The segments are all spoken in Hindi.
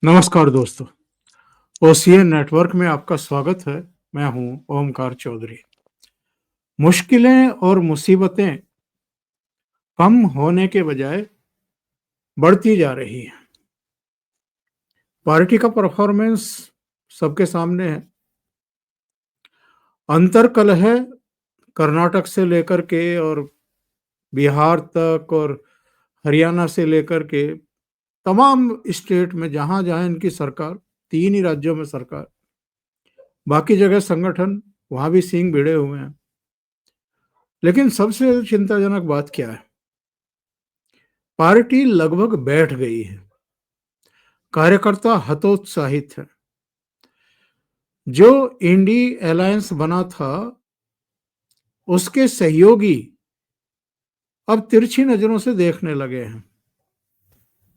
नमस्कार दोस्तों। ओसीएन नेटवर्क में आपका स्वागत है। मैं हूं ओमकार चौधरी। मुश्किलें और मुसीबतें कम होने के बजाय बढ़ती जा रही हैं। पार्टी का परफॉर्मेंस सबके सामने है। अंतर कलह है कर्नाटक से लेकर के और बिहार तक और हरियाणा से लेकर के तमाम स्टेट में जहां जहां इनकी सरकार, तीन ही राज्यों में सरकार, बाकी जगह संगठन, वहां भी सींग भिड़े हुए हैं। लेकिन सबसे चिंताजनक बात क्या है? पार्टी लगभग बैठ गई है। कार्यकर्ता हतोत्साहित है। जो इंडी अलायंस बना था, उसके सहयोगी अब तिरछी नजरों से देखने लगे हैं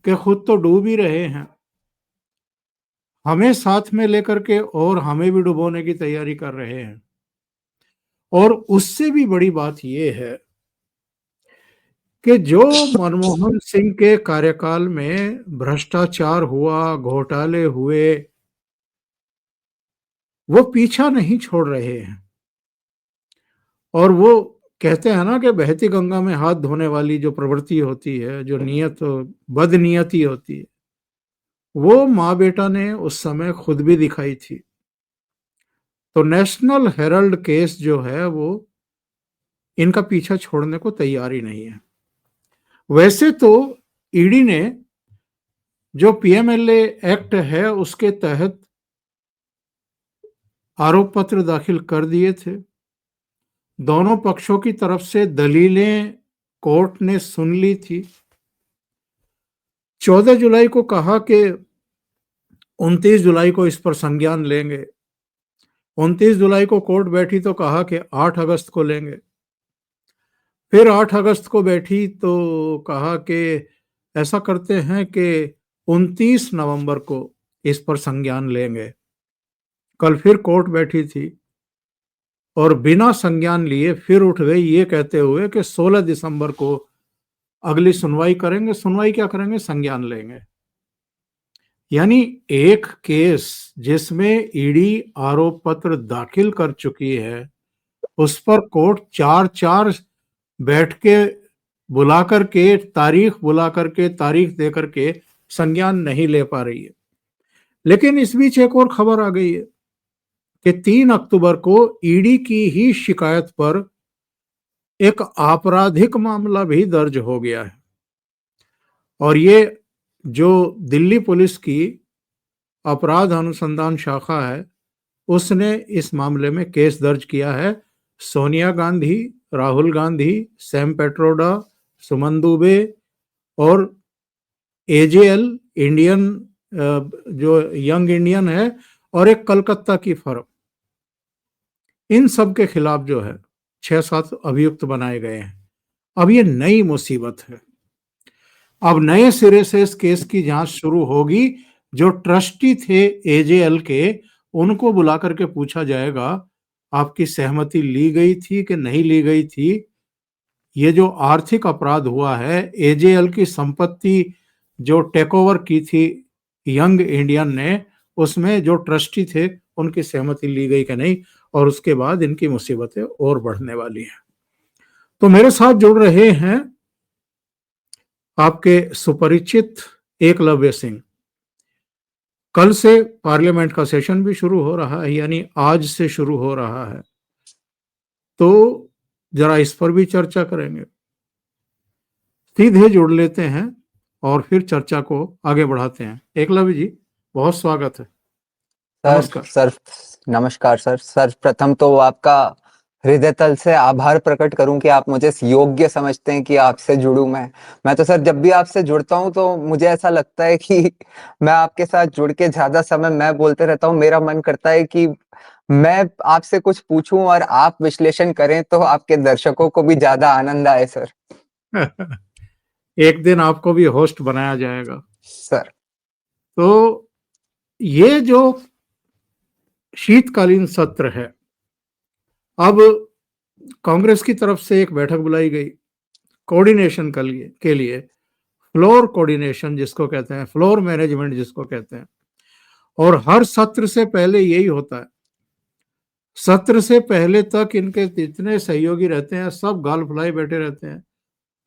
कि खुद तो डूब ही रहे हैं, हमें साथ में लेकर के और हमें भी डुबोने की तैयारी कर रहे हैं। और उससे भी बड़ी बात यह है कि जो मनमोहन सिंह के कार्यकाल में भ्रष्टाचार हुआ, घोटाले हुए, वो पीछा नहीं छोड़ रहे हैं। और वो कहते हैं ना कि बहती गंगा में हाथ धोने वाली जो प्रवृत्ति होती है, जो नियत बदनियति होती है, वो माँ बेटा ने उस समय खुद भी दिखाई थी। तो नेशनल हेराल्ड केस जो है वो इनका पीछा छोड़ने को तैयार ही नहीं है। वैसे तो ईडी ने जो पीएमएलए एक्ट है उसके तहत आरोप पत्र दाखिल कर दिए थे। दोनों पक्षों की तरफ से दलीलें कोर्ट ने सुन ली थी। 14 जुलाई को कहा कि 29 जुलाई को इस पर संज्ञान लेंगे। 29 जुलाई को कोर्ट बैठी तो कहा कि 8 अगस्त को लेंगे। फिर 8 अगस्त को बैठी तो कहा कि ऐसा करते हैं कि 29 नवंबर को इस पर संज्ञान लेंगे। कल फिर कोर्ट बैठी थी और बिना संज्ञान लिए फिर उठ गई, ये कहते हुए कि 16 दिसंबर को अगली सुनवाई करेंगे। सुनवाई क्या करेंगे? संज्ञान लेंगे। यानी एक केस जिसमें ईडी आरोप पत्र दाखिल कर चुकी है, उस पर कोर्ट चार चार बैठ के बुला करके, तारीख बुला करके, तारीख दे करके संज्ञान नहीं ले पा रही है। लेकिन इस बीच एक और खबर आ गई है कि 3 अक्टूबर को ईडी की ही शिकायत पर एक आपराधिक मामला भी दर्ज हो गया है। और ये जो दिल्ली पुलिस की अपराध अनुसंधान शाखा है, उसने इस मामले में केस दर्ज किया है। सोनिया गांधी, राहुल गांधी, सैम पेट्रोडा, सुमन दुबे और एजेएल इंडियन, जो यंग इंडियन है, और एक कलकत्ता की फर्म, इन सब के खिलाफ जो है 6-7 अभियुक्त बनाए गए हैं। अब ये नई मुसीबत है। अब नए सिरे से इस केस की जांच शुरू होगी। जो ट्रस्टी थे एजेएल के, उनको बुला करके पूछा जाएगा आपकी सहमति ली गई थी कि नहीं ली गई थी। ये जो आर्थिक अपराध हुआ है, एजेएल की संपत्ति जो टेक ओवर की थी यंग इंडियन ने, उसमें जो ट्रस्टी थे उनकी सहमति ली गई कि नहीं, और उसके बाद इनकी मुसीबतें और बढ़ने वाली हैं। तो मेरे साथ जुड़ रहे हैं आपके सुपरिचित एकलव्य सिंह। कल से पार्लियामेंट का सेशन भी शुरू हो रहा है, यानी आज से शुरू हो रहा है। तो जरा इस पर भी चर्चा करेंगे। सीधे जुड़ लेते हैं और फिर चर्चा को आगे बढ़ाते हैं। एकलव्य जी, बहुत स्वागत है। नमस्कार सर। नमस्कार सर। सर्वप्रथम तो आपका हृदय तल से आभार प्रकट करूं कि आप मुझे योग्य समझते हैं कि आपसे जुड़ूं। मैं तो सर जब भी आपसे जुड़ता हूं तो मुझे ऐसा लगता है कि मैं आपके साथ जुड़ के ज्यादा समय मैं बोलते रहता हूं। मेरा मन करता है कि मैं आपसे कुछ पूछूं और आप विश्लेषण करें तो आपके दर्शकों को भी ज्यादा आनंद आए सर। एक दिन आपको भी होस्ट बनाया जाएगा सर। तो ये जो शीतकालीन सत्र है, अब कांग्रेस की तरफ से एक बैठक बुलाई गई कोऑर्डिनेशन के लिए। फ्लोर कोऑर्डिनेशन जिसको कहते हैं, फ्लोर मैनेजमेंट जिसको कहते हैं। और हर सत्र से पहले यही होता है। सत्र से पहले तक इनके जितने सहयोगी रहते हैं सब गाल फुलाई बैठे रहते हैं,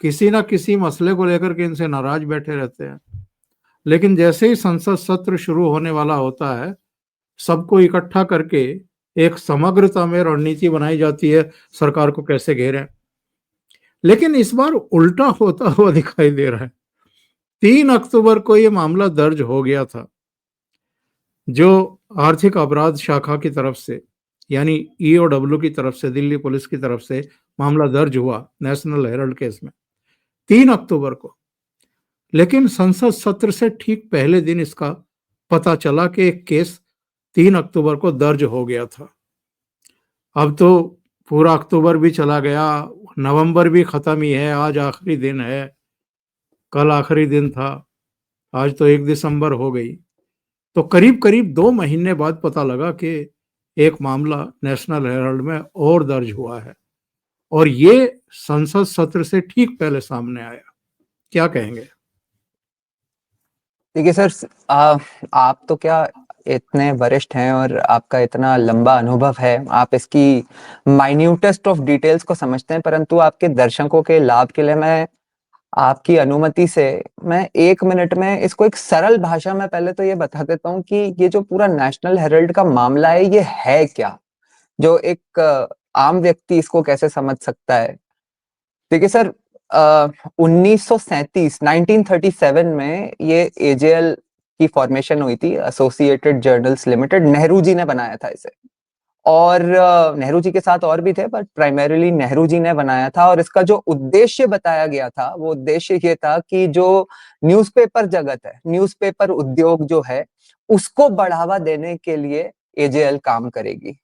किसी ना किसी मसले को लेकर के इनसे नाराज बैठे रहते हैं। लेकिन जैसे ही संसद सत्र शुरू होने वाला होता है, सबको इकट्ठा करके एक समग्रता में रणनीति बनाई जाती है, सरकार को कैसे घेरें। लेकिन इस बार उल्टा होता हुआ दिखाई दे रहा है। 3 अक्टूबर को यह मामला दर्ज हो गया था, जो आर्थिक अपराध शाखा की तरफ से, यानी ईओडब्ल्यू की तरफ से, दिल्ली पुलिस की तरफ से मामला दर्ज हुआ नेशनल हेराल्ड केस में 3 अक्टूबर को। लेकिन संसद सत्र से ठीक पहले दिन इसका पता चला कि एक केस 3 अक्टूबर को दर्ज हो गया था। अब तो पूरा अक्टूबर भी चला गया, नवंबर भी खत्म ही है, आज आखिरी दिन है, कल आखिरी दिन था, आज तो 1 दिसंबर हो गई। तो करीब करीब 2 महीने बाद पता लगा कि एक मामला नेशनल हेराल्ड में और दर्ज हुआ है, और ये संसद सत्र से ठीक पहले सामने आया। क्या कहेंगे? देखिए सर, आप तो क्या इतने वरिष्ठ हैं और आपका इतना लंबा अनुभव है, आप इसकी माइन्यूटेस्ट ऑफ डिटेल्स को समझते हैं, परंतु आपके दर्शकों के लाभ के लिए मैं आपकी अनुमति से मैं 1 मिनट में इसको एक सरल भाषा में पहले तो ये बता देता हूँ कि ये जो पूरा नेशनल हेराल्ड का मामला है ये है क्या, जो एक आम व्यक्ति इसको कैसे समझ सकता है। देखिए सर, 1937 1937 में ये एजेएल की फॉर्मेशन हुई थी, associated journals limited. Nehru ji ने बनाया था इसे, और नेहरू जी के साथ और भी थे, पर प्राइमरीली नेहरू जी ने बनाया था। और इसका जो उद्देश्य बताया गया था, वो उद्देश्य ये था कि जो न्यूज़पेपर जगत है, न्यूज़पेपर उद्योग जो है, उसको बढ़ावा देने के लिए एजेएल काम करेगी।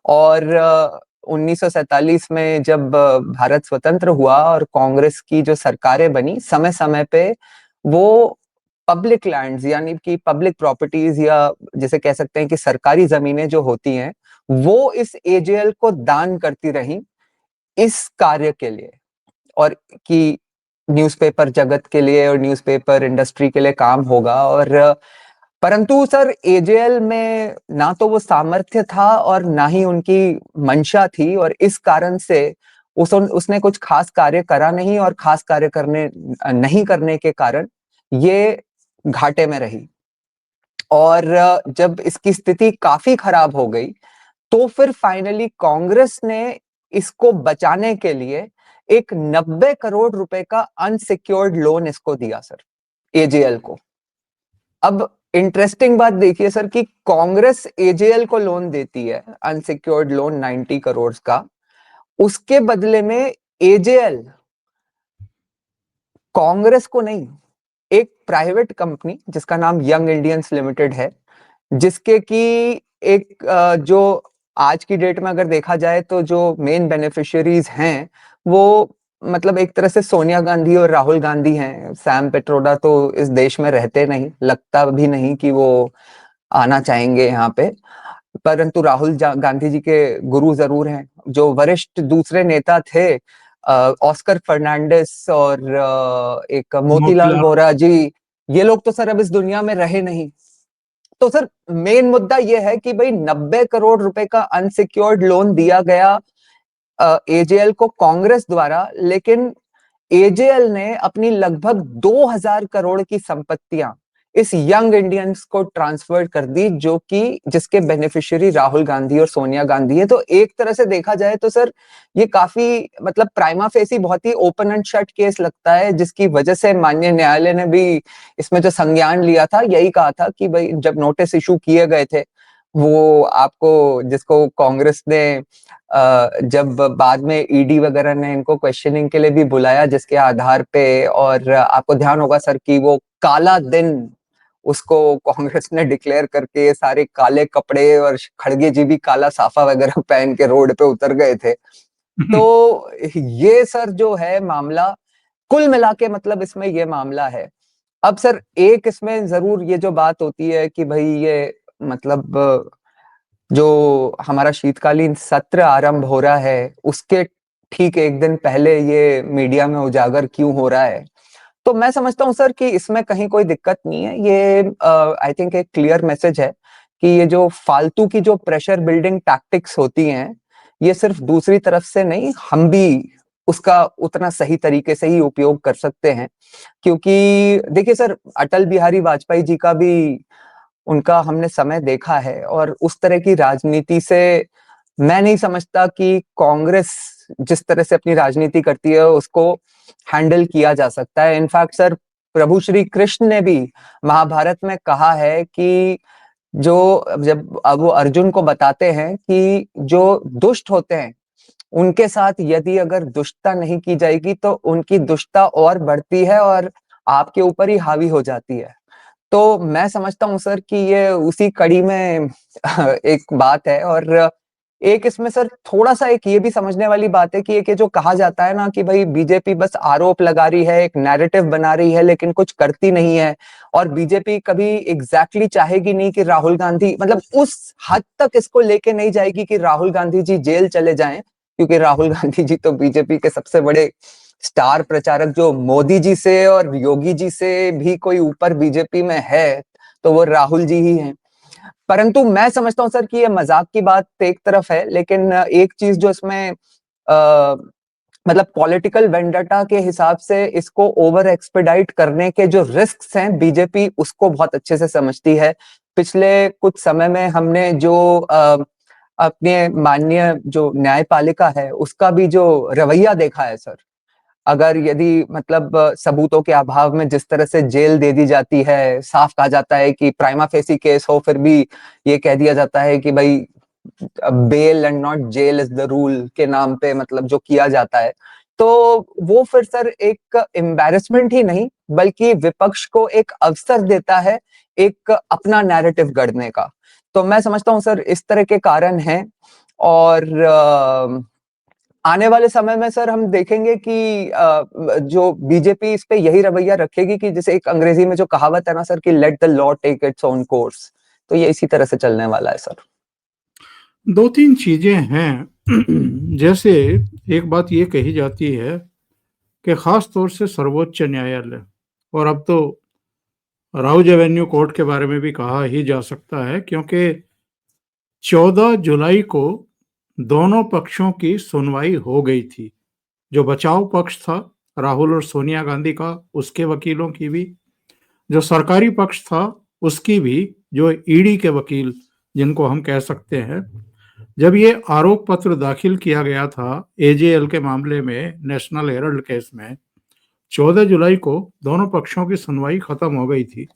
और 1947 में जब भारत स्वतंत्र हुआ और कांग्रेस की जो सरकारें बनी, समय समय पे वो पब्लिक लैंड्स यानी कि पब्लिक प्रॉपर्टीज, या जैसे कह सकते हैं कि सरकारी जमीनें जो होती हैं, वो इस एजेएल को दान करती रही इस कार्य के लिए, और कि न्यूज़पेपर जगत के लिए और न्यूज़पेपर इंडस्ट्री के लिए काम होगा। और परंतु सर, एजेएल में ना तो वो सामर्थ्य था और ना ही उनकी मंशा थी, और इस कारण से उसने कुछ खास कार्य करा नहीं, और खास कार्य करने नहीं करने के कारण ये घाटे में रही। और जब इसकी स्थिति काफी खराब हो गई, तो फिर फाइनली कांग्रेस ने इसको बचाने के लिए एक 90 करोड़ रुपए का अनसिक्योर्ड लोन इसको दिया सर, एजेएल को। अब इंटरेस्टिंग बात देखिए सर कि कांग्रेस एजेएल को लोन देती है, अनसिक्योर्ड लोन 90 करोड़ का। उसके बदले में एजेएल कांग्रेस को नहीं, एक प्राइवेट कंपनी जिसका नाम यंग इंडियंस लिमिटेड है, जिसके की एक जो आज की डेट में अगर देखा जाए तो जो मेन बेनिफिशियरीज हैं, वो मतलब एक तरह से सोनिया गांधी और राहुल गांधी हैं। सैम पेट्रोडा तो इस देश में रहते नहीं, लगता भी नहीं कि वो आना चाहेंगे यहाँ पे, परंतु राहुल गांधी जी के गुरु जरूर हैं। जो वरिष्ठ दूसरे नेता थे, ऑस्कर फर्नांडिस और एक मोतीलाल मोतीलाल। वोरा जी, ये लोग तो सर अब इस दुनिया में रहे नहीं। तो सर, मेन मुद्दा यह है कि भाई 90 करोड़ रुपए का अनसिक्योर्ड लोन दिया गया एजेएल को कांग्रेस द्वारा, लेकिन एजेएल ने अपनी लगभग 2000 करोड़ की संपत्तियां इस यंग इंडियंस को ट्रांसफर कर दी, जो कि जिसके बेनिफिशियरी राहुल गांधी और सोनिया गांधी है। तो एक तरह से देखा जाए तो सर, ये काफी मतलब प्राइमा फेसी बहुत ही ओपन एंड शट केस लगता है, जिसकी वजह से माननीय न्यायालय ने भी इसमें जो संज्ञान लिया था, यही कहा था कि भाई जब नोटिस इशू किए गए थे, वो आपको जिसको कांग्रेस ने जब बाद में ईडी वगैरह ने इनको क्वेश्चनिंग के लिए भी बुलाया, जिसके आधार पे, और आपको ध्यान होगा सर कि वो काला दिन उसको कांग्रेस ने डिक्लेयर करके सारे काले कपड़े, और खड़गे जी भी काला साफा वगैरह पहन के रोड पे उतर गए थे। तो ये सर जो है मामला, कुल मिला के मतलब इसमें ये मामला है। अब सर, एक इसमें जरूर ये जो बात होती है कि भाई ये मतलब जो हमारा शीतकालीन सत्र आरंभ हो रहा है, उसके ठीक एक दिन पहले ये मीडिया में उजागर क्यों हो रहा है। तो मैं समझता हूँ सर कि इसमें कहीं कोई दिक्कत नहीं है। ये आई थिंक एक क्लियर मैसेज है कि ये जो फालतू की जो प्रेशर बिल्डिंग टैक्टिक्स होती हैं, ये सिर्फ दूसरी तरफ से नहीं, हम भी उसका उतना सही तरीके से ही उपयोग कर सकते हैं। क्योंकि देखिए सर, अटल बिहारी वाजपेयी जी का भी उनका हमने समय देखा है, और उस तरह की राजनीति से मैं नहीं समझता कि कांग्रेस जिस तरह से अपनी राजनीति करती है उसको हैंडल किया जा सकता है। इनफैक्ट सर, प्रभु श्री कृष्ण ने भी महाभारत में कहा है कि जो जब अब वो अर्जुन को बताते हैं कि जो दुष्ट होते हैं उनके साथ यदि अगर दुष्टता नहीं की जाएगी तो उनकी दुष्टता और बढ़ती है और आपके ऊपर ही हावी हो जाती है। तो मैं समझता हूँ सर कि ये उसी कड़ी में एक बात है। और एक इसमें सर थोड़ा-सा एक ये भी समझने वाली बात है कि एक ये जो कहा जाता है ना कि भई बीजेपी बस आरोप लगा रही है, एक नैरेटिव बना रही है लेकिन कुछ करती नहीं है, और बीजेपी कभी एग्ज़ैक्टली चाहेगी नहीं कि राहुल गांधी, मतलब उस हद तक इसको लेके नहीं जाएगी कि राहुल गांधी जी जेल चले जाएँ, क्योंकि राहुल गांधी जी तो बीजेपी के सबसे बड़े स्टार प्रचारक, जो मोदी जी से और योगी जी से भी कोई ऊपर बीजेपी में है, तो वो राहुल जी ही हैं। परंतु मैं समझता हूँ सर कि ये मजाक की बात एक तरफ है, लेकिन एक चीज जो इसमें मतलब पॉलिटिकल वेंडटा के हिसाब से इसको ओवर एक्सपेडाइट करने के जो रिस्क्स हैं, बीजेपी उसको बहुत अच्छे से समझती है। पिछले कुछ समय में हमने जो अपने माननीय जो न्यायपालिका है उसका भी जो रवैया देखा है सर, अगर यदि मतलब सबूतों के अभाव में जिस तरह से जेल दे दी जाती है, साफ कहा जाता है कि प्राइमा फेसी केस हो, फिर भी ये कह दिया जाता है कि भाई bail and not jail is the rule के नाम पे मतलब जो किया जाता है, तो वो फिर सर एक एम्बैरेसमेंट ही नहीं बल्कि विपक्ष को एक अवसर देता है एक अपना नैरेटिव गढ़ने का। तो मैं समझता हूँ सर इस तरह के कारण हैं। और आने वाले समय में सर हम देखेंगे कि जो बीजेपी इस पे यही रवैया रखेगी कि जैसे एक अंग्रेजी में जो कहावत है ना सर कि let the law take its own course, तो ये इसी तरह से चलने वाला है सर। दो तीन चीजें हैं। जैसे एक बात ये कही जाती है कि खास तौर से सर्वोच्च न्यायालय, और अब तो राउज एवेन्यू कोर्ट के बारे में भी कहा ही जा सकता है, क्योंकि 14 जुलाई को दोनों पक्षों की सुनवाई हो गई थी। जो बचाव पक्ष था राहुल और सोनिया गांधी का, उसके वकीलों की भी, जो सरकारी पक्ष था उसकी भी, जो ईडी के वकील जिनको हम कह सकते हैं। जब ये आरोप पत्र दाखिल किया गया था एजेएल के मामले में, नेशनल हेरल्ड केस में, 14 जुलाई को दोनों पक्षों की सुनवाई खत्म हो गई थी।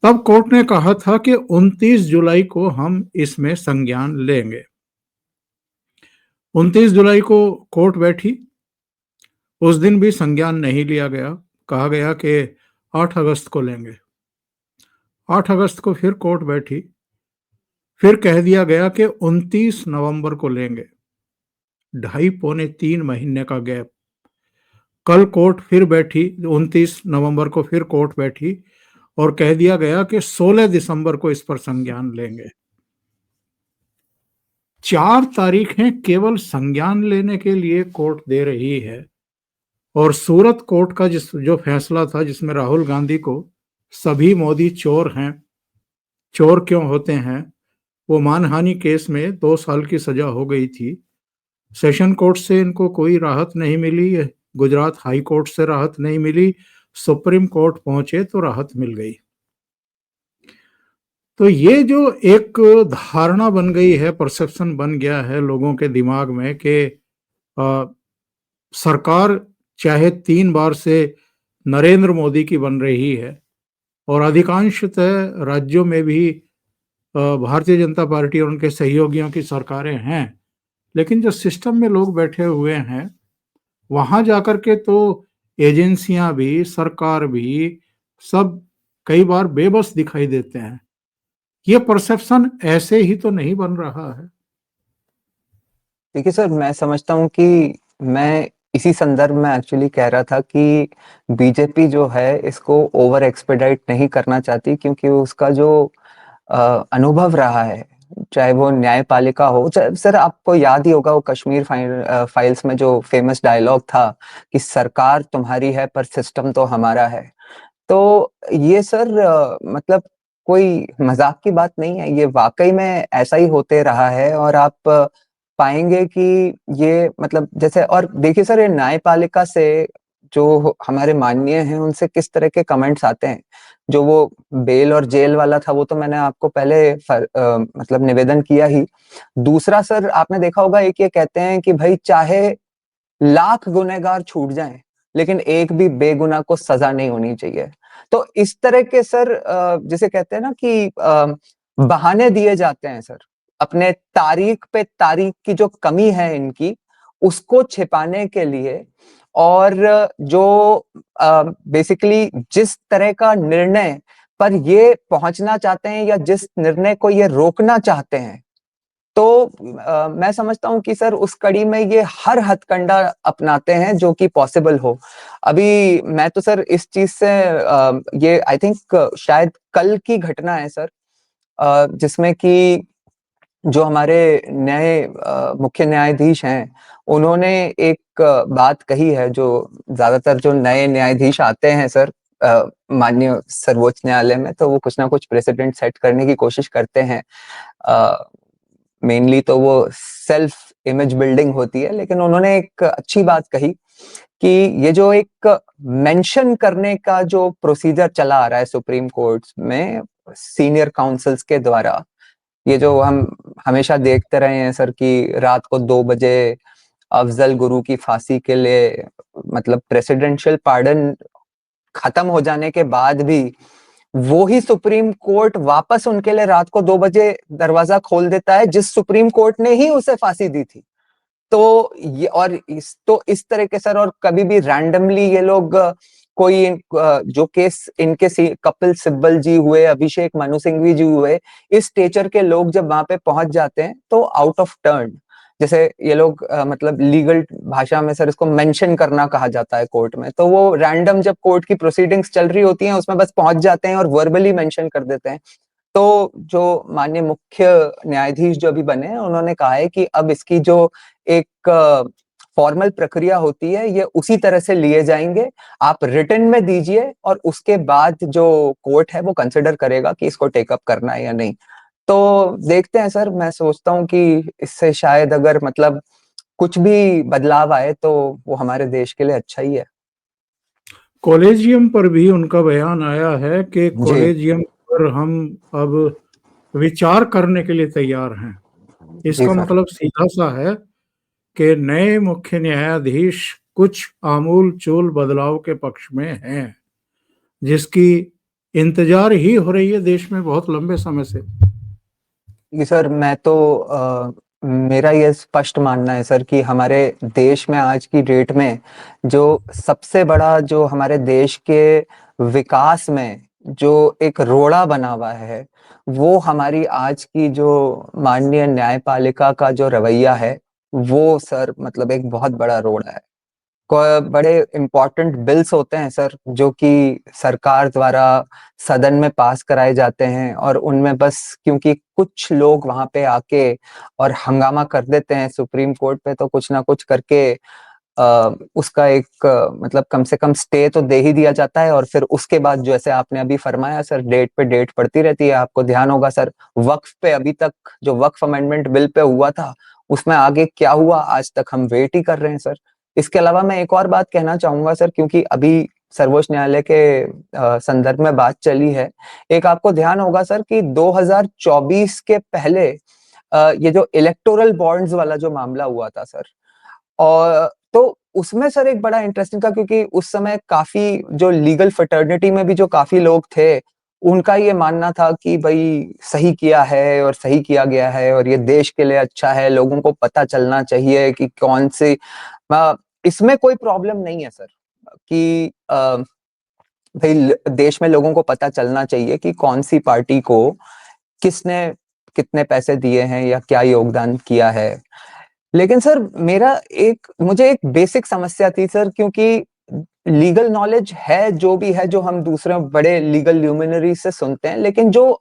तब कोर्ट ने कहा था कि 29 जुलाई को हम इसमें संज्ञान लेंगे। 29 जुलाई को कोर्ट बैठी, उस दिन भी संज्ञान नहीं लिया गया, कहा गया कि 8 अगस्त को लेंगे। 8 अगस्त को फिर कोर्ट बैठी, फिर कह दिया गया कि 29 नवंबर को लेंगे। 2.5 पौने 3 महीने का गैप। कल कोर्ट फिर बैठी, 29 नवंबर को फिर कोर्ट बैठी और कह दिया गया कि 16 दिसंबर को इस पर संज्ञान लेंगे। 4 तारीखें केवल संज्ञान लेने के लिए कोर्ट दे रही है। और सूरत कोर्ट का जो फैसला था, जिसमें राहुल गांधी को सभी मोदी चोर हैं, चोर क्यों होते हैं, वो मानहानि केस में 2 साल की सजा हो गई थी। सेशन कोर्ट से इनको कोई राहत नहीं मिली, गुजरात हाई कोर्ट से राहत नहीं मिली, सुप्रीम कोर्ट पहुंचे तो राहत मिल गई। तो ये जो एक धारणा बन गई है, परसेप्शन बन गया है लोगों के दिमाग में कि सरकार चाहे 3 बार से नरेंद्र मोदी की बन रही है और अधिकांशतः राज्यों में भी भारतीय जनता पार्टी और उनके सहयोगियों की सरकारें हैं, लेकिन जो सिस्टम में लोग बैठे हुए हैं वहां जाकर के तो एजेंसियां भी, सरकार भी, सब कई बार बेबस दिखाई देते हैं। ये परसेप्शन ऐसे ही तो नहीं बन रहा है। देखिए सर, मैं समझता हूँ कि मैं इसी संदर्भ में एक्चुअली कह रहा था कि बीजेपी जो है इसको ओवर एक्सपेडाइट नहीं करना चाहती, क्योंकि उसका जो अनुभव रहा है चाहे वो न्यायपालिका हो। सर आपको याद ही होगा वो कश्मीर फाइल्स में जो फेमस डायलॉग था कि सरकार तुम्हारी है पर सिस्टम तो हमारा है। तो ये सर मतलब कोई मजाक की बात नहीं है, ये वाकई में ऐसा ही होते रहा है। और आप पाएंगे कि ये मतलब जैसे, और देखिए सर ये न्यायपालिका से जो हमारे माननीय हैं उनसे किस तरह के कमेंट्स आते हैं। जो वो बेल और जेल वाला था वो तो मैंने आपको पहले मतलब निवेदन किया ही। दूसरा सर आपने देखा होगा, एक ये कहते हैं कि भाई चाहे लाख गुनहगार छूट जाएं लेकिन एक भी बेगुनाह को सजा नहीं होनी चाहिए। तो इस तरह के सर जिसे कहते हैं ना कि बहाने दिए जाते हैं सर, अपने तारीख पे तारीख की जो कमी है इनकी उसको छिपाने के लिए। और जो बेसिकली जिस तरह का निर्णय पर ये पहुंचना चाहते हैं या जिस निर्णय को ये रोकना चाहते हैं, तो मैं समझता हूँ कि सर उस कड़ी में ये हर हथकंडा अपनाते हैं जो कि पॉसिबल हो। अभी मैं तो सर इस चीज से ये आई थिंक शायद कल की घटना है सर, जिसमें कि जो हमारे नए मुख्य न्यायाधीश हैं उन्होंने एक बात कही है। जो ज्यादातर जो नए न्यायाधीश आते हैं सर माननीय सर्वोच्च न्यायालय में, तो वो कुछ ना कुछ प्रेसिडेंट सेट करने की कोशिश करते हैं। मेनली तो वो सेल्फ इमेज बिल्डिंग होती है, लेकिन उन्होंने एक अच्छी बात कही कि ये जो एक मेंशन करने का जो प्रोसीजर चला आ रहा है सुप्रीम कोर्ट में सीनियर काउंसिल्स के द्वारा, ये जो हम हमेशा देखते रहे हैं सर कि रात को 2 बजे अफजल गुरु की फांसी के लिए मतलब प्रेसिडेंशियल पार्डन खत्म हो जाने के बाद भी वो ही सुप्रीम कोर्ट वापस उनके लिए रात को 2 बजे दरवाजा खोल देता है, जिस सुप्रीम कोर्ट ने ही उसे फांसी दी थी। तो ये और इस तरह के सर, और कभी भी रैंडमली ये लोग कोई जो केस इनके कपिल सिब्बल जी हुए, अभिषेक मनु सिंघवी जी हुए, इस स्टेचर के लोग जब वहां पे पहुंच जाते हैं तो आउट ऑफ टर्न, जैसे ये लोग मतलब लीगल भाषा में सर इसको मेंशन करना कहा जाता है कोर्ट में, तो वो रैंडम जब कोर्ट की प्रोसीडिंग्स चल रही होती हैं उसमें बस पहुंच जाते हैं और वर्बली मेंशन कर देते हैं। तो जो माननीय मुख्य न्यायाधीश जो अभी बने हैं उन्होंने कहा है कि अब इसकी जो एक फॉर्मल प्रक्रिया होती है ये उसी तरह से लिए जाएंगे, आप रिटन में दीजिए और उसके बाद जो कोर्ट है वो कंसिडर करेगा कि इसको टेकअप करना है या नहीं। तो देखते हैं सर, मैं सोचता हूँ कि इससे शायद अगर मतलब कुछ भी बदलाव आए तो वो हमारे देश के लिए अच्छा ही है। कॉलेजियम पर भी उनका बयान आया है कि जी कॉलेजियम पर हम अब विचार करने के लिए तैयार हैं। जी इसका सर। मतलब सीधा सा है कि नए मुख्य न्यायाधीश कुछ आमूल चूल बदलाव के पक्ष में हैं, जिसकी इंतजार ही हो रही है देश में बहुत लंबे समय से। जी सर, मैं तो मेरा ये स्पष्ट मानना है सर कि हमारे देश में आज की डेट में जो सबसे बड़ा जो हमारे देश के विकास में जो एक रोड़ा बना हुआ है वो हमारी आज की जो माननीय न्यायपालिका का जो रवैया है वो सर मतलब एक बहुत बड़ा रोड़ा है। बड़े इम्पोर्टेंट बिल्स होते हैं सर जो कि सरकार द्वारा सदन में पास कराए जाते हैं और उनमें बस क्योंकि कुछ लोग वहां पे आके और हंगामा कर देते हैं सुप्रीम कोर्ट पे, तो कुछ ना कुछ करके उसका एक मतलब कम से कम स्टे तो दे ही दिया जाता है। और फिर उसके बाद जैसे आपने अभी फरमाया सर, डेट पे डेट पड़ती रहती है। आपको ध्यान होगा सर, वक्फ पे अभी तक जो वक्फ अमेंडमेंट बिल पे हुआ था उसमें आगे क्या हुआ आज तक हम वेट ही कर रहे हैं सर। इसके अलावा मैं एक और बात कहना चाहूंगा सर, क्योंकि अभी सर्वोच्च न्यायालय के संदर्भ में बात चली है, एक आपको ध्यान होगा सर कि 2024 के पहले ये जो इलेक्टोरल बॉन्ड्स वाला जो मामला हुआ था सर, और तो उसमें सर एक बड़ा इंटरेस्टिंग था क्योंकि उस समय काफी जो लीगल फर्टर्निटी में भी जो काफी लोग थे उनका ये मानना था कि भाई सही किया है और सही किया गया है और ये देश के लिए अच्छा है, लोगों को पता चलना चाहिए कि कौन सी इसमें कोई प्रॉब्लम नहीं है सर कि भाई देश में लोगों को पता चलना चाहिए कि कौन सी पार्टी को किसने कितने पैसे दिए हैं या क्या योगदान किया है। लेकिन सर मुझे एक बेसिक समस्या थी सर, क्योंकि लीगल नॉलेज है जो भी है जो हम दूसरे बड़े लीगल ल्यूमिनरी से सुनते हैं, लेकिन जो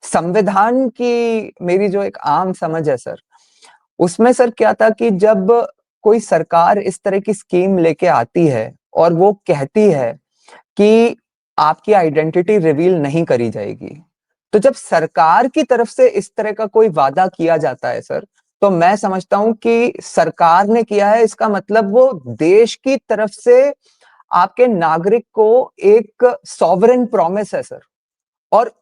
संविधान की मेरी जो एक आम समझ है सर, उसमें सर क्या था कि जब कोई सरकार इस तरह की स्कीम लेके आती है और वो कहती है कि आपकी आइडेंटिटी रिवील नहीं करी जाएगी। तो जब सरकार की तरफ से इस तरह का कोई वादा किया जाता है सर, तो मैं समझता हूँ कि सरकार ने किया है, इसका मतलब वो देश की तरफ से आपके नागरिक को एक सॉवरेन प्रॉमिस है सर। और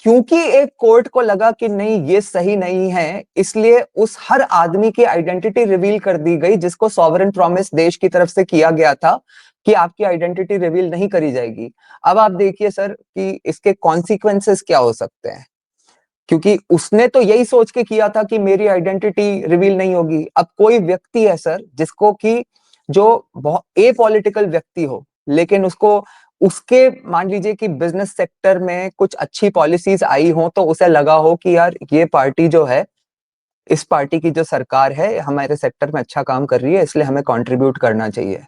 क्योंकि एक कोर्ट को लगा कि नहीं ये सही नहीं है, इसलिए उस हर आदमी की आइडेंटिटी रिवील कर दी गई जिसको सॉवरेन प्रॉमिस देश की तरफ से किया गया था कि आपकी आइडेंटिटी रिवील नहीं करी जाएगी। अब आप देखिए सर कि इसके कॉन्सिक्वेंसेस क्या हो सकते हैं, क्योंकि उसने तो यही सोच के किया था कि मेरी आइडेंटिटी रिवील नहीं होगी। अब कोई व्यक्ति है सर जिसको कि जो बहुत एपॉलिटिकल व्यक्ति हो, लेकिन उसको उसके मान लीजिए कि बिजनेस सेक्टर में कुछ अच्छी पॉलिसीज आई हो, तो उसे लगा हो कि यार ये पार्टी जो है, इस पार्टी की जो सरकार है हमारे सेक्टर में अच्छा काम कर रही है, इसलिए हमें कंट्रीब्यूट करना चाहिए।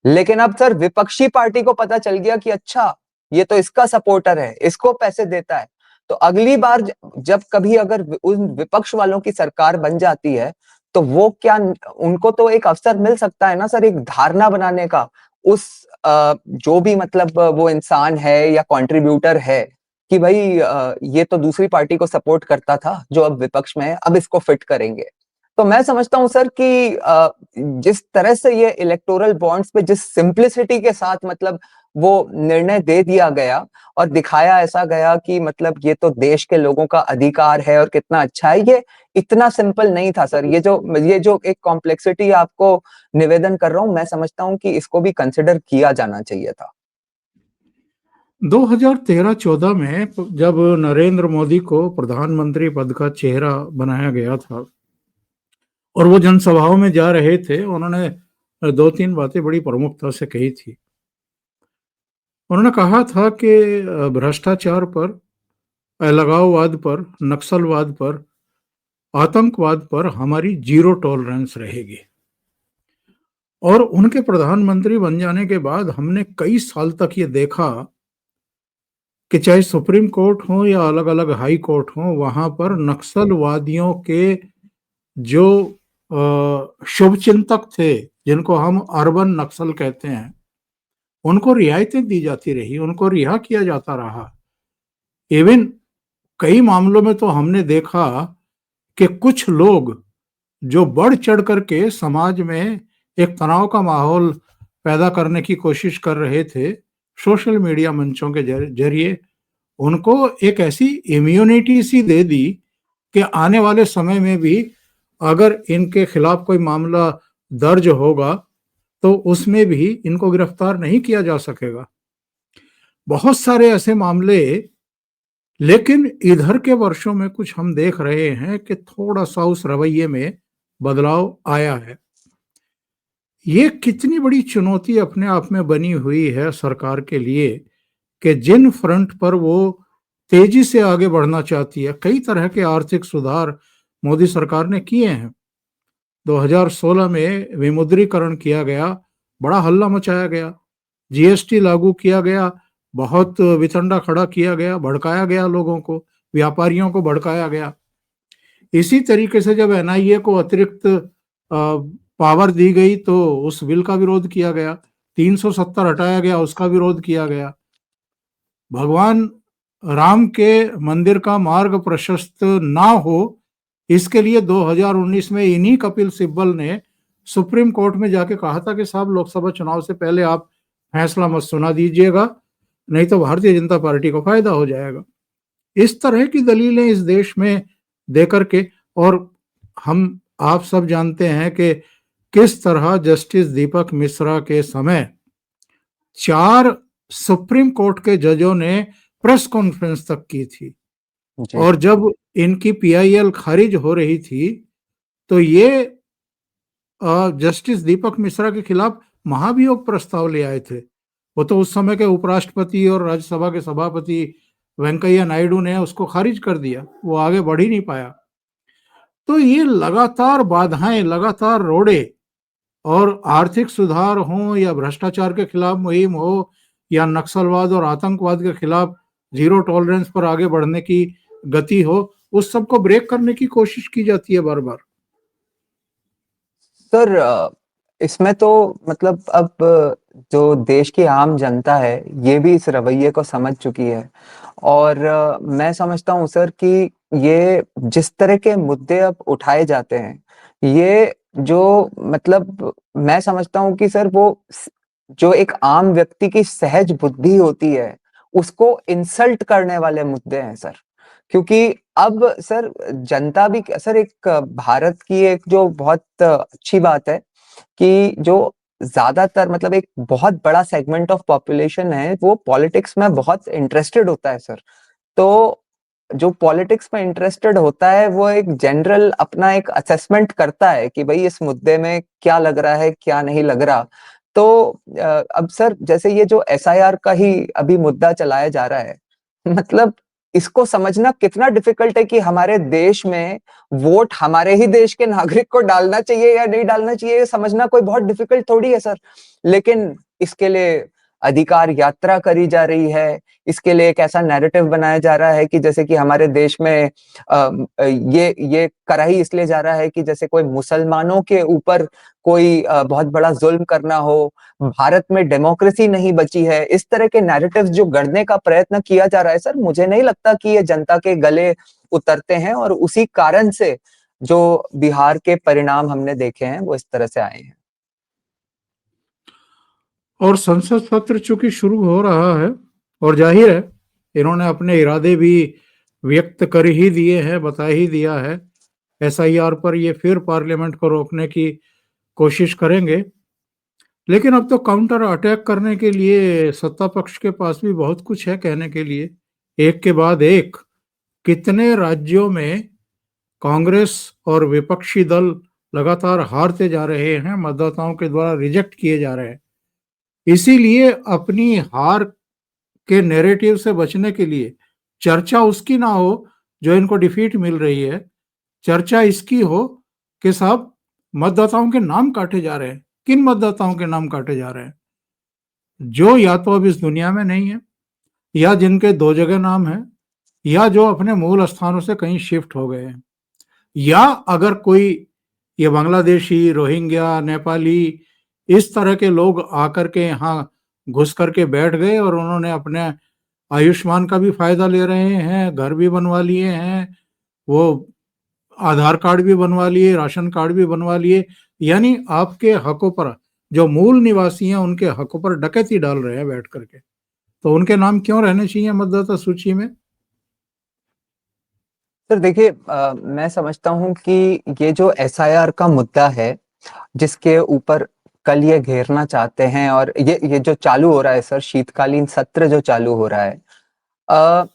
लेकिन अब सर विपक्षी पार्टी को पता चल गया कि अच्छा ये तो इसका सपोर्टर है, इसको पैसे देता है। तो अगली बार जब कभी अगर उन विपक्ष वालों की सरकार बन जाती है, तो वो क्या, उनको तो एक अवसर मिल सकता है ना सर, एक धारणा बनाने का उस जो भी मतलब वो इंसान है या कंट्रीब्यूटर है कि भाई ये तो दूसरी पार्टी को सपोर्ट करता था जो अब विपक्ष में है, अब इसको फिट करेंगे। तो मैं समझता हूं सर कि जिस तरह से ये इलेक्टोरल बॉन्ड्स पे जिस सिंप्लिसिटी के साथ मतलब वो निर्णय दे दिया गया और दिखाया ऐसा गया कि मतलब ये तो देश के लोगों का अधिकार है और कितना अच्छा है, ये इतना सिंपल नहीं था सर। ये जो एक कॉम्प्लेक्सिटी आपको निवेदन कर रहा हूं, मैं समझता हूं कि इसको भी कंसिडर किया जाना चाहिए था। 2013-14 में जब नरेंद्र मोदी को प्रधानमंत्री पद का चेहरा बनाया गया था और वो जनसभाओं में जा रहे थे, उन्होंने दो तीन बातें बड़ी प्रमुखता से कही थी। उन्होंने कहा था कि भ्रष्टाचार पर, अलगाववाद पर, नक्सलवाद पर, आतंकवाद पर हमारी जीरो टॉलरेंस रहेगी। और उनके प्रधानमंत्री बन जाने के बाद हमने कई साल तक ये देखा कि चाहे सुप्रीम कोर्ट हो या अलग अलग हाई कोर्ट हो, वहां पर नक्सलवादियों के जो शुभचिंतक थे, जिनको हम अर्बन नक्सल कहते हैं, उनको रियायतें दी जाती रही, उनको रिहा किया जाता रहा। इवन कई मामलों में तो हमने देखा कि कुछ लोग जो बढ़ चढ़ करके समाज में एक तनाव का माहौल पैदा करने की कोशिश कर रहे थे, सोशल मीडिया मंचों के जरिए उनको एक ऐसी इम्यूनिटी सी दे दी कि आने वाले समय में भी अगर इनके खिलाफ कोई मामला दर्ज होगा तो उसमें भी इनको गिरफ्तार नहीं किया जा सकेगा। बहुत सारे ऐसे मामले, लेकिन इधर के वर्षों में कुछ हम देख रहे हैं कि थोड़ा सा उस रवैये में बदलाव आया है। ये कितनी बड़ी चुनौती अपने आप में बनी हुई है सरकार के लिए कि जिन फ्रंट पर वो तेजी से आगे बढ़ना चाहती है, कई तरह के आर्थिक सुधार मोदी सरकार ने किए हैं। 2016 में विमुद्रीकरण किया गया, बड़ा हल्ला मचाया गया। जीएसटी लागू किया गया, बहुत वितंडा खड़ा किया गया, भड़काया गया लोगों को, व्यापारियों को भड़काया गया। इसी तरीके से जब एनआईए को अतिरिक्त पावर दी गई तो उस बिल का विरोध किया गया, 370 हटाया गया, उसका विरोध किया गया। भगवान राम के मंदिर का मार्ग प्रशस्त ना हो, इसके लिए 2019 में इन्हीं कपिल सिब्बल ने सुप्रीम कोर्ट में जाके कहा था कि साहब लोकसभा चुनाव से पहले आप फैसला मत सुना दीजिएगा, नहीं तो भारतीय जनता पार्टी को फायदा हो जाएगा। इस तरह की दलीलें इस देश में देकर के, और हम आप सब जानते हैं कि किस तरह जस्टिस दीपक मिश्रा के समय 4 सुप्रीम कोर्ट के जजों ने प्रेस कॉन्फ्रेंस तक की थी। जी। और जब इनकी पीआईएल खारिज हो रही थी तो ये जस्टिस दीपक मिश्रा के खिलाफ महाभियोग प्रस्ताव ले आए थे। वो तो उस समय के उपराष्ट्रपति और राज्यसभा के सभापति वेंकैया नायडू ने उसको खारिज कर दिया, वो आगे बढ़ ही नहीं पाया। तो ये लगातार बाधाएं, लगातार रोड़े, और आर्थिक सुधार हो या भ्रष्टाचार के खिलाफ मुहिम हो या नक्सलवाद और आतंकवाद के खिलाफ जीरो टॉलरेंस पर आगे बढ़ने की गति हो, उस सबको ब्रेक करने की कोशिश की जाती है बार बार। सर इसमें तो मतलब अब जो देश की आम जनता है ये भी इस रवैये को समझ चुकी है। और मैं समझता हूँ सर कि ये जिस तरह के मुद्दे अब उठाए जाते हैं, ये जो मतलब मैं समझता हूँ कि सर वो जो एक आम व्यक्ति की सहज बुद्धि होती है उसको इंसल्ट करने वाले मुद्दे हैं सर। क्योंकि अब सर जनता भी सर एक भारत की एक जो बहुत अच्छी बात है कि जो ज्यादातर मतलब एक बहुत बड़ा सेगमेंट ऑफ पॉपुलेशन है वो पॉलिटिक्स में बहुत इंटरेस्टेड होता है सर। तो जो पॉलिटिक्स में इंटरेस्टेड होता है वो एक जनरल अपना एक असेसमेंट करता है कि भाई इस मुद्दे में क्या लग रहा है क्या नहीं लग रहा। तो अब सर जैसे ये जो एसआईआर का ही अभी मुद्दा चलाया जा रहा है, मतलब इसको समझना कितना डिफिकल्ट है कि हमारे देश में वोट हमारे ही देश के नागरिक को डालना चाहिए या नहीं डालना चाहिए, ये समझना कोई बहुत डिफिकल्ट थोड़ी है सर। लेकिन इसके लिए अधिकार यात्रा करी जा रही है, इसके लिए एक ऐसा नैरेटिव बनाया जा रहा है कि जैसे कि हमारे देश में ये करा ही इसलिए जा रहा है कि जैसे कोई मुसलमानों के ऊपर कोई बहुत बड़ा जुल्म करना हो, भारत में डेमोक्रेसी नहीं बची है। इस तरह के नैरेटिव्स जो गढ़ने का प्रयत्न किया जा रहा है सर, मुझे नहीं लगता कि ये जनता के गले उतरते हैं और उसी कारण से जो बिहार के परिणाम हमने देखे हैं वो इस तरह से आए हैं। और संसद सत्र चूंकि शुरू हो रहा है और जाहिर है इन्होंने अपने इरादे भी व्यक्त कर ही दिए हैं, बता ही दिया है। एसआईआर पर ये फिर पार्लियामेंट को रोकने की कोशिश करेंगे। लेकिन अब तो काउंटर अटैक करने के लिए सत्ता पक्ष के पास भी बहुत कुछ है कहने के लिए। एक के बाद एक कितने राज्यों में कांग्रेस और विपक्षी दल लगातार हारते जा रहे हैं, मतदाताओं के द्वारा रिजेक्ट किए जा रहे हैं। इसीलिए अपनी हार के नैरेटिव से बचने के लिए चर्चा उसकी ना हो जो इनको डिफीट मिल रही है, चर्चा इसकी हो कि साहब मतदाताओं के नाम काटे जा रहे हैं। किन मतदाताओं के नाम काटे जा रहे हैं? जो या तो अब इस दुनिया में नहीं है, या जिनके दो जगह नाम है, या जो अपने मूल स्थानों से कहीं शिफ्ट हो गए हैं, या अगर कोई ये बांग्लादेशी, रोहिंग्या, नेपाली इस तरह के लोग आकर के यहाँ घुस करके बैठ गए और उन्होंने अपने आयुष्मान का भी फायदा ले रहे हैं, घर भी बनवा लिए हैं, वो आधार कार्ड भी बनवा लिए, राशन कार्ड भी बनवा लिए, यानी आपके हकों पर, जो मूल निवासी हैं उनके हकों पर डकैती डाल रहे हैं बैठ करके। तो उनके नाम क्यों रहने चाहिए मतदाता सूची में? सर देखिए मैं समझता हूँ कि ये जो एसआईआर का मुद्दा है जिसके ऊपर कल ये घेरना चाहते हैं और ये जो चालू हो रहा है सर, शीतकालीन सत्र जो चालू हो रहा है, अ,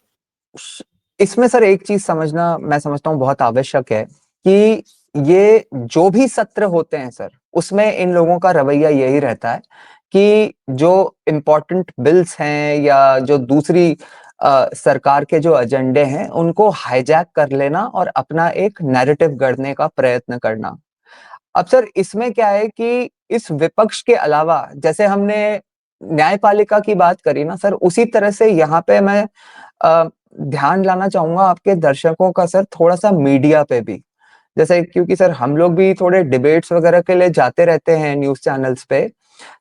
इसमें सर एक चीज समझना मैं समझता हूँ बहुत आवश्यक है कि ये जो भी सत्र होते हैं सर उसमें इन लोगों का रवैया यही रहता है कि जो इम्पोर्टेंट बिल्स हैं या जो दूसरी सरकार के जो एजेंडे हैं उनको हाईजैक कर लेना और अपना एक नैरेटिव गढ़ने का प्रयत्न करना। अब सर इसमें क्या है कि इस विपक्ष के अलावा जैसे हमने न्यायपालिका की बात करी ना सर, उसी तरह से यहाँ पे मैं ध्यान लाना चाहूंगा आपके दर्शकों का सर थोड़ा सा मीडिया पे भी। जैसे क्योंकि सर हम लोग भी थोड़े डिबेट्स वगैरह के लिए जाते रहते हैं न्यूज चैनल्स पे,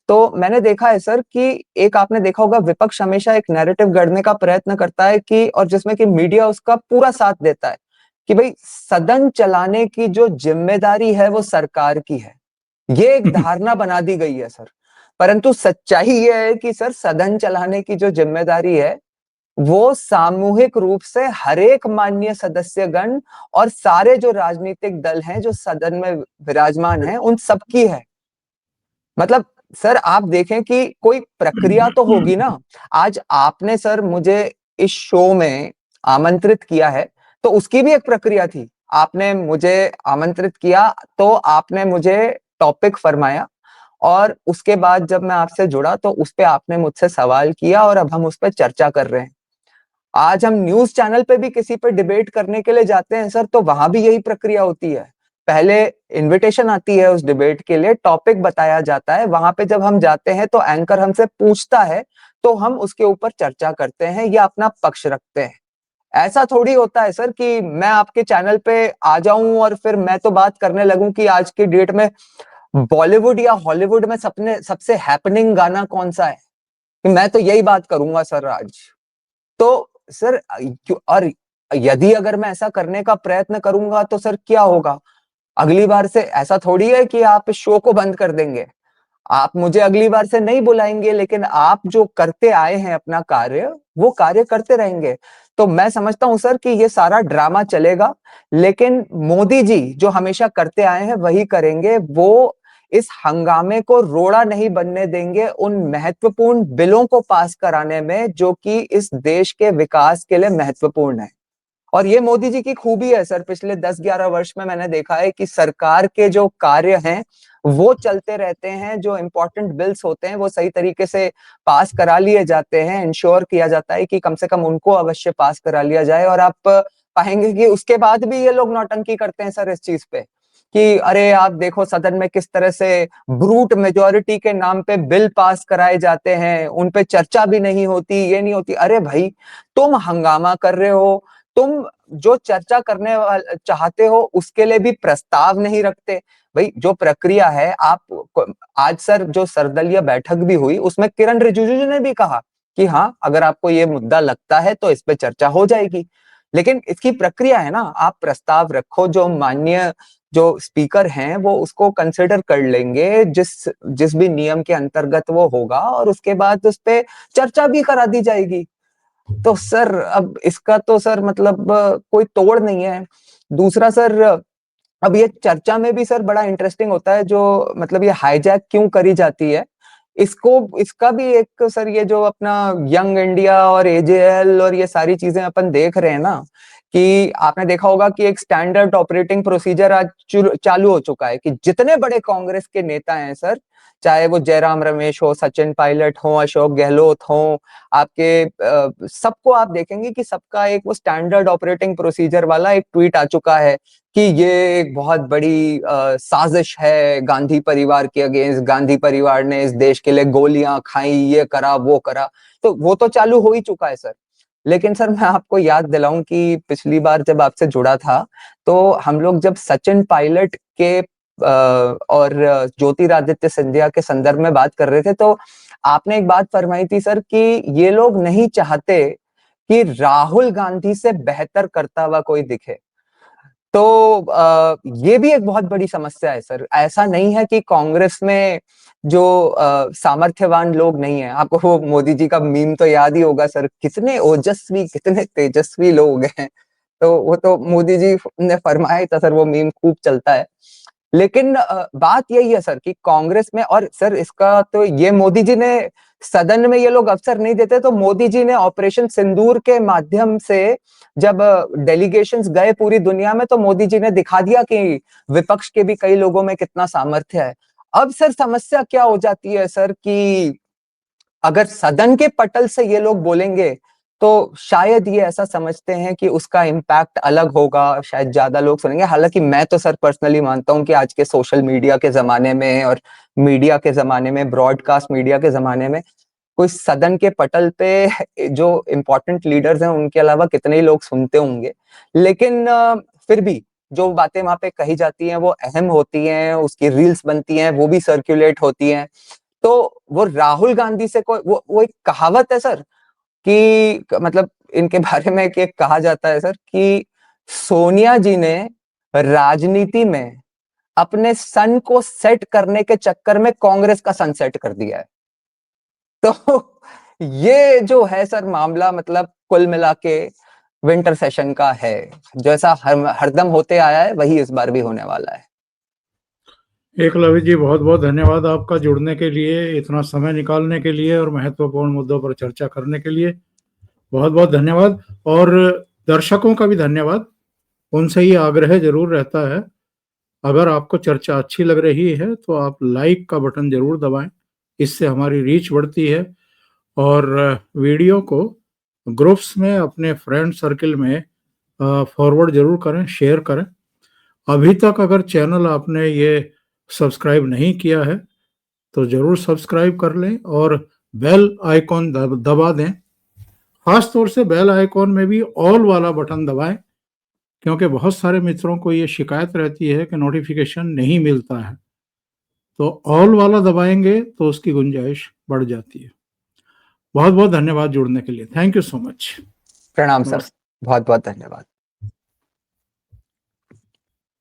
तो मैंने देखा है सर कि एक आपने देखा होगा विपक्ष हमेशा एक नैरेटिव गढ़ने का प्रयत्न करता है कि और जिसमें कि मीडिया उसका पूरा साथ देता है कि भाई सदन चलाने की जो जिम्मेदारी है वो सरकार की है। ये एक धारणा बना दी गई है सर। परंतु सच्चाई ये है कि सर सदन चलाने की जो जिम्मेदारी है वो सामूहिक रूप से हरेक माननीय सदस्यगण और सारे जो राजनीतिक दल हैं जो सदन में विराजमान हैं उन सबकी है। मतलब सर आप देखें कि कोई प्रक्रिया तो होगी ना। आज आपने सर मुझे इस शो में आमंत्रित किया है तो उसकी भी एक प्रक्रिया थी। आपने मुझे आमंत्रित किया तो आपने मुझे टॉपिक फरमाया और उसके बाद जब मैं आपसे जुड़ा तो उस पे आपने मुझसे सवाल किया और अब हम उस पर चर्चा कर रहे हैं। आज हम न्यूज चैनल पे भी किसी पे डिबेट करने के लिए जाते हैं सर तो वहां भी यही प्रक्रिया होती है। पहले इनविटेशन आती है उस डिबेट के लिए, टॉपिक बताया जाता है, वहां पे जब हम जाते हैं तो एंकर हमसे पूछता है तो हम उसके ऊपर चर्चा करते हैं या अपना पक्ष रखते हैं। ऐसा थोड़ी होता है सर कि मैं आपके चैनल पे आ जाऊं और फिर मैं तो बात करने लगूं कि आज की डेट में बॉलीवुड या हॉलीवुड में सबसे हैपनिंग गाना कौन सा है, कि मैं तो यही बात करूंगा सर आज। तो सर और यदि अगर मैं ऐसा करने का प्रयत्न करूंगा तो सर क्या होगा, अगली बार से ऐसा थोड़ी है कि आप इस शो को बंद कर देंगे, आप मुझे अगली बार से नहीं बुलाएंगे, लेकिन आप जो करते आए हैं अपना कार्य, वो कार्य करते रहेंगे। तो मैं समझता हूं सर कि ये सारा ड्रामा चलेगा, लेकिन मोदी जी जो हमेशा करते आए हैं वही करेंगे। वो इस हंगामे को रोड़ा नहीं बनने देंगे उन महत्वपूर्ण बिलों को पास कराने में जो कि इस देश के विकास के लिए महत्वपूर्ण है। और ये मोदी जी की खूबी है सर, पिछले 10-11 वर्ष में मैंने देखा है कि सरकार के जो कार्य हैं वो चलते रहते हैं, जो इंपॉर्टेंट बिल्स होते हैं वो सही तरीके से पास करा लिए जाते हैं, इंश्योर किया जाता है कि कम से कम उनको अवश्य पास करा लिया जाए। और आप पाएंगे कि उसके बाद भी ये लोग नौटंकी करते हैं सर इस चीज पे, कि अरे आप देखो सदन में किस तरह से ब्रूट मेजोरिटी के नाम पे बिल पास कराए जाते हैं, उन पे चर्चा भी नहीं होती, ये नहीं होती। अरे भाई, तुम हंगामा कर रहे हो, तुम जो चर्चा करने चाहते हो उसके लिए भी प्रस्ताव नहीं रखते। भाई जो प्रक्रिया है, आप आज सर जो सर्वदलीय बैठक भी हुई उसमें किरण रिजिजू जी ने भी कहा कि हाँ, अगर आपको ये मुद्दा लगता है तो इस पे चर्चा हो जाएगी। लेकिन इसकी प्रक्रिया है ना, आप प्रस्ताव रखो, जो माननीय जो स्पीकर हैं वो उसको कंसिडर कर लेंगे जिस जिस भी नियम के अंतर्गत वो होगा, और उसके बाद उस पे चर्चा भी करा दी जाएगी। तो सर अब इसका तो सर मतलब कोई तोड़ नहीं है। दूसरा सर, अब ये चर्चा में भी सर बड़ा इंटरेस्टिंग होता है, जो मतलब ये हाईजैक क्यों करी जाती है, इसको इसका भी एक सर, ये जो अपना यंग इंडिया और एजेएल और ये सारी चीजें अपन देख रहे हैं ना, कि आपने देखा होगा कि एक स्टैंडर्ड ऑपरेटिंग प्रोसीजर आज चालू हो चुका है कि जितने बड़े कांग्रेस के नेता हैं सर, चाहे वो जयराम रमेश हो, सचिन पायलट हो, अशोक गहलोत हो, आपके सबको आप देखेंगे कि सबका एक वो स्टैंडर्ड ऑपरेटिंग प्रोसीजर वाला एक ट्वीट आ चुका है कि ये एक बहुत बड़ी साजिश है गांधी परिवार के अगेंस्ट, गांधी परिवार ने इस देश के लिए गोलियां खाई, ये करा वो करा। तो वो तो चालू हो ही चुका है सर। लेकिन सर मैं आपको याद दिलाऊं कि पिछली बार जब आपसे जुड़ा था तो हम लोग जब सचिन पायलट के और ज्योतिरादित्य सिंधिया के संदर्भ में बात कर रहे थे, तो आपने एक बात फरमाई थी सर कि ये लोग नहीं चाहते कि राहुल गांधी से बेहतर करता हुआ कोई दिखे। तो ये भी एक बहुत बड़ी समस्या है सर। ऐसा नहीं है कि कांग्रेस में जो सामर्थ्यवान लोग नहीं है। आपको वो मोदी जी का मीम तो याद ही होगा सर, कितने ओजस्वी कितने तेजस्वी लोग हैं। तो वो तो मोदी जी ने फरमाया ही था सर, वो मीम खूब चलता है। लेकिन बात यही है सर कि कांग्रेस में, और सर इसका तो ये मोदी जी ने सदन में ये लोग अवसर नहीं देते, तो मोदी जी ने ऑपरेशन सिंदूर के माध्यम से जब डेलीगेशंस गए पूरी दुनिया में, तो मोदी जी ने दिखा दिया कि विपक्ष के भी कई लोगों में कितना सामर्थ्य है। अब सर समस्या क्या हो जाती है सर कि अगर सदन के पटल से ये लोग बोलेंगे तो शायद ये ऐसा समझते हैं कि उसका इम्पैक्ट अलग होगा, शायद ज्यादा लोग सुनेंगे। हालांकि मैं तो सर पर्सनली मानता हूं कि आज के सोशल मीडिया के जमाने में और मीडिया के जमाने में, ब्रॉडकास्ट मीडिया के जमाने में, कोई सदन के पटल पे जो इम्पोर्टेंट लीडर्स हैं उनके अलावा कितने ही लोग सुनते होंगे। लेकिन फिर भी जो बातें वहां पे कही जाती हैं वो अहम होती हैं, उसकी रील्स बनती हैं, वो भी सर्कुलेट होती हैं। तो वो राहुल गांधी से कोई वो एक कहावत है सर कि मतलब इनके बारे में कि कहा जाता है सर कि सोनिया जी ने राजनीति में अपने सन को सेट करने के चक्कर में कांग्रेस का सन सेट कर दिया है। तो ये जो है सर मामला, मतलब कुल मिला के विंटर सेशन का है, जैसा हरदम होते आया है वही इस बार भी होने वाला है। एकलव्य जी, बहुत बहुत धन्यवाद आपका जुड़ने के लिए, इतना समय निकालने के लिए और महत्वपूर्ण मुद्दों पर चर्चा करने के लिए। बहुत बहुत धन्यवाद। और दर्शकों का भी धन्यवाद। उनसे ही आग्रह जरूर रहता है, अगर आपको चर्चा अच्छी लग रही है तो आप लाइक का बटन जरूर दबाएं, इससे हमारी रीच बढ़ती है। और वीडियो को ग्रुप्स में अपने फ्रेंड सर्किल में फॉरवर्ड जरूर करें, शेयर करें। अभी तक अगर चैनल आपने ये सब्सक्राइब नहीं किया है तो जरूर सब्सक्राइब कर लें और बेल आइकॉन दबा दें। खास तौर से बेल आइकॉन में भी ऑल वाला बटन दबाएं, क्योंकि बहुत सारे मित्रों को ये शिकायत रहती है कि नोटिफिकेशन नहीं मिलता है। तो ऑल वाला दबाएंगे तो उसकी गुंजाइश बढ़ जाती है। बहुत बहुत धन्यवाद जुड़ने के लिए। Thank you so much. प्रणाम सर, नमस्ते। बहुत बहुत धन्यवाद।